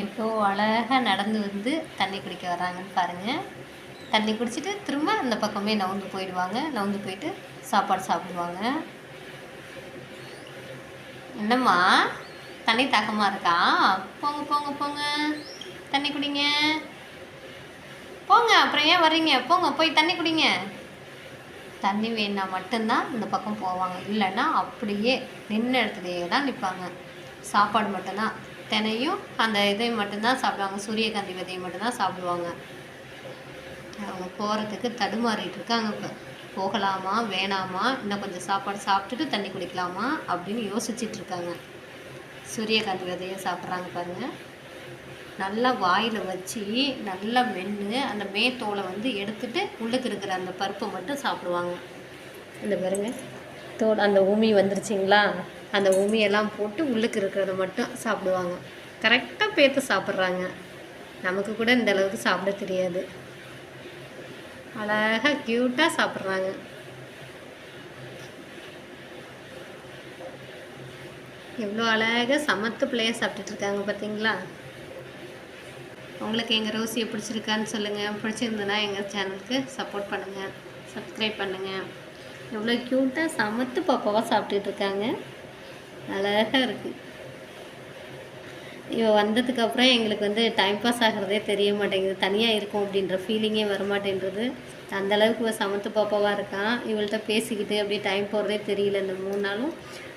எவ்வளோ அழகாக நடந்து வந்து தண்ணி குடிக்க வர்றாங்கன்னு பாருங்கள். தண்ணி குடிச்சிட்டு திரும்ப அந்த பக்கமே நவுந்து போயிடுவாங்க. நவுந்து போயிட்டு சாப்பாடு சாப்பிடுவாங்க. என்னம்மா தண்ணி தாக்கமாக இருக்கா? போங்க போங்க போங்க, தண்ணி குடிங்க. போங்க, அப்புறம் ஏன் வர்றீங்க? போங்க, போய் தண்ணி குடிங்க. தண்ணி வேணா மட்டும்தான் இந்த பக்கம் போவாங்க, இல்லைன்னா அப்படியே நின்ன இடத்துலையே தான் நிற்பாங்க. சாப்பாடு மட்டும்தான், தினையும் அந்த இதை மட்டும்தான் சாப்பிடுவாங்க, சூரியகாந்தி விதையை மட்டும்தான் சாப்பிடுவாங்க. அவங்க போகிறதுக்கு தடுமாறிட்டு இருக்காங்க. இப்போ போகலாமா வேணாமா, இன்னும் கொஞ்சம் சாப்பாடு சாப்பிட்டுட்டு தண்ணி குடிக்கலாமா அப்படின்னு யோசிச்சுட்டு இருக்காங்க. சூரியகாந்தி விதையை சாப்பிட்றாங்க பாருங்கள். நல்லா வாயில் வச்சு நல்லா மென்று அந்த மேத்தோலை வந்து எடுத்துட்டு உள்ளுக்கு இருக்கிற அந்த பருப்பை மட்டும் சாப்பிடுவாங்க. இந்த பாருங்க, தோல் அந்த உமி வந்துருச்சிங்களா, அந்த உமியெல்லாம் போட்டு உள்ளுக்கு இருக்கிறத மட்டும் சாப்பிடுவாங்க. கரெக்டாக பேத்து சாப்பிட்றாங்க. நமக்கு கூட இந்த அளவுக்கு சாப்பிட தெரியாது. அழகாக க்யூட்டாக சாப்பிட்றாங்க. எவ்வளோ அழகாக சமத்து பிள்ளையாக சாப்பிட்டுட்ருக்காங்க பார்த்தீங்களா? உங்களுக்கு எங்கள் ரோசியை பிடிச்சிருக்கான்னு சொல்லுங்கள். பிடிச்சிருந்ததுன்னா எங்கள் சேனலுக்கு சப்போர்ட் பண்ணுங்கள், சப்ஸ்கிரைப் பண்ணுங்கள். எவ்வளோ க்யூட்டாக சமத்து பாப்பாவாக சாப்பிட்டுட்ருக்காங்க. அழகாக இருக்குது. இவள் வந்ததுக்கப்புறம் எங்களுக்கு வந்து டைம் பாஸ் ஆகிறதே தெரிய மாட்டேங்குது. தனியாக இருக்கும் அப்படின்ற ஃபீலிங்கே வரமாட்டேன்றது. அந்தளவுக்கு இவள் சமத்து பாப்பாவாக இருக்கான். இவள்கிட்ட பேசிக்கிட்டு அப்படியே டைம் போகிறதே தெரியல. இந்த 3 நாளும்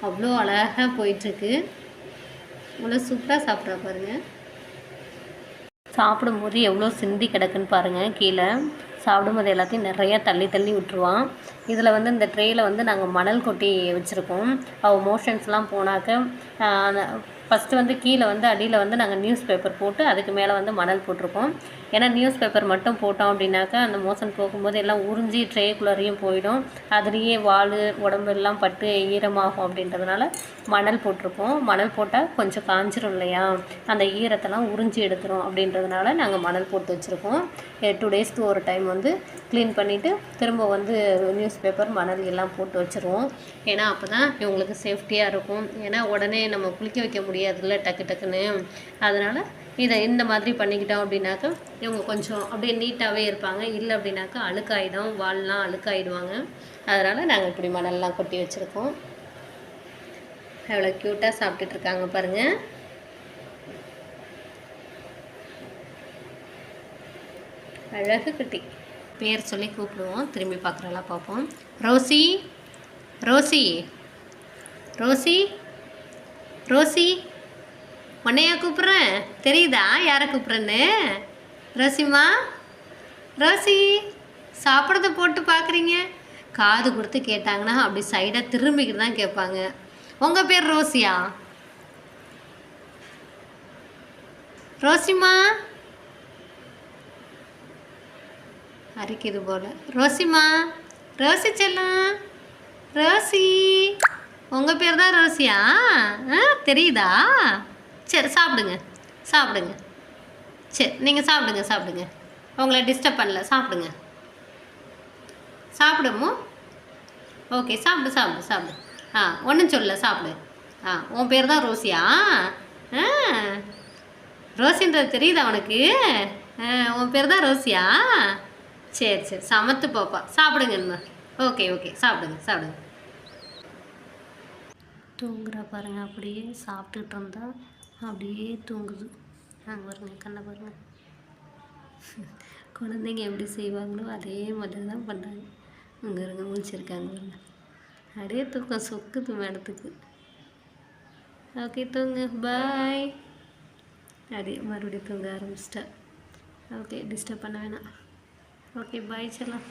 அவ்வளோ அழகாக போயிட்டுருக்கு. இவ்வளோ சூப்பராக சாப்பிட்றா பாருங்கள். சாப்பிடும்போது எவ்வளோ சிந்தி கிடக்குன்னு பாருங்கள். கீழே சாப்பிடும்போது எல்லாத்தையும் நிறையா தள்ளி தள்ளி விட்டுருவான். இதில் வந்து இந்த ட்ரேயில் வந்து நாங்கள் மணல் கொட்டி வச்சுருக்கோம். அவள் மோஷன்ஸ்லாம் போனாக்க ஃபஸ்ட்டு வந்து கீழே வந்து அடியில் வந்து நாங்கள் நியூஸ் பேப்பர் போட்டு அதுக்கு மேலே வந்து மணல் போட்டிருக்கோம். ஏன்னா நியூஸ் பேப்பர் மட்டும் போட்டோம் அப்படின்னாக்கா அந்த மோஷன் போகும்போது எல்லாம் உறிஞ்சி ட்ரேக்குள்ளேயும் போயிடும். அதுலேயே வால் உடம்பு எல்லாம் பட்டு ஈரமாகும் அப்படின்றதுனால மணல் போட்டிருக்கோம். மணல் போட்டால் கொஞ்சம் காஞ்சிரும் இல்லையா, அந்த ஈரத்தெல்லாம் உறிஞ்சி எடுத்துரும் அப்படின்றதுனால நாங்கள் மணல் போட்டு வச்சுருக்கோம். 2 டேஸ்க்கு ஒரு டைம் வந்து க்ளீன் பண்ணிவிட்டு திரும்ப வந்து நியூஸ் பேப்பர் மணல் எல்லாம் போட்டு வச்சுருவோம். ஏன்னா அப்போ தான் இவங்களுக்கு சேஃப்டியாக இருக்கும். ஏன்னா உடனே நம்ம குளிக்க வைக்க முடியாதுல்ல டக்கு டக்குன்னு. அதனால் இதை இந்த மாதிரி பண்ணிக்கிட்டோம் அப்படின்னாக்கா இவங்க கொஞ்சம் அப்படியே நீட்டாகவே இருப்பாங்க. இல்லை அப்படின்னாக்கா அழுக்காயிடும், வால்லாம் அழுக்காயிடுவாங்க. அதனால் நாங்கள் இப்படி மணல்லாம் கொட்டி வச்சுருக்கோம். எவ்வளோ க்யூட்டாக சாப்பிட்டுட்ருக்காங்க பாருங்கள். அழகு குட்டி. பேர் சொல்லி கூப்பிடுவோம், திரும்பி பார்க்குறலாம் பார்ப்போம். ரோசி, ரோசி, ரோசி, ரோசி, உன்னையா கூப்பிட்றேன்? தெரியுதா யாரை கூப்பிட்றேன்னு? ரோசிம்மா, ரோசி, சாப்பிட்றத போட்டு பார்க்குறீங்க. காது கொடுத்து கேட்டாங்கன்னா அப்படி சைடாக திரும்பிக்கிட்டு தான் கேட்பாங்க. உங்கள் பேர் ரோசியா? ரோசிம்மா, அரிக்குது போல். ரோசிம்மா, ரோசி செல்லம், ரோசி, உங்கள் பேர் தான் ரோசியா? தெரியுதா? சரி சாப்பிடுங்க, சாப்பிடுங்க. சரி நீங்கள் சாப்பிடுங்க, சாப்பிடுங்க. உங்களை டிஸ்டர்ப் பண்ணல, சாப்பிடுங்க. சாப்பிடுமோ? ஓகே, சாப்பிடு சாப்பிடு சாப்பிடு. ஒன்றும் சொல்ல, சாப்பிடு. உன் பேர் தான் ரோசியா? ரோசின்றது தெரியுதா உனக்கு? உன் பேர் தான் ரோசியா? சரி சரி, சமத்து பாப்பா. சாப்பிடுங்கம்மா. ஓகே ஓகே, சாப்பிடுங்க சாப்பிடுங்க. தூங்குறா பாருங்க. அப்படியே சாப்பிட்டுட்டு இருந்தா அப்படியே தூங்குது. பாருங்க, கண்ணை பாருங்க. குழந்தைங்க எப்படி செய்வாங்களோ அதே மாதிரி தான் பண்ணுறாங்க. இங்கே இருங்க, முழிச்சிருக்காங்க பாருங்க. அப்படியே தூக்கம் சொக்குது மேடத்துக்கு. ஓகே தூங்கு, பாய். அப்படியே மறுபடியும் தூங்க ஆரம்பிச்சிட்டா. ஓகே, டிஸ்டர்ப் பண்ண வேணாம். ஓகே, பாய் செல்லம்.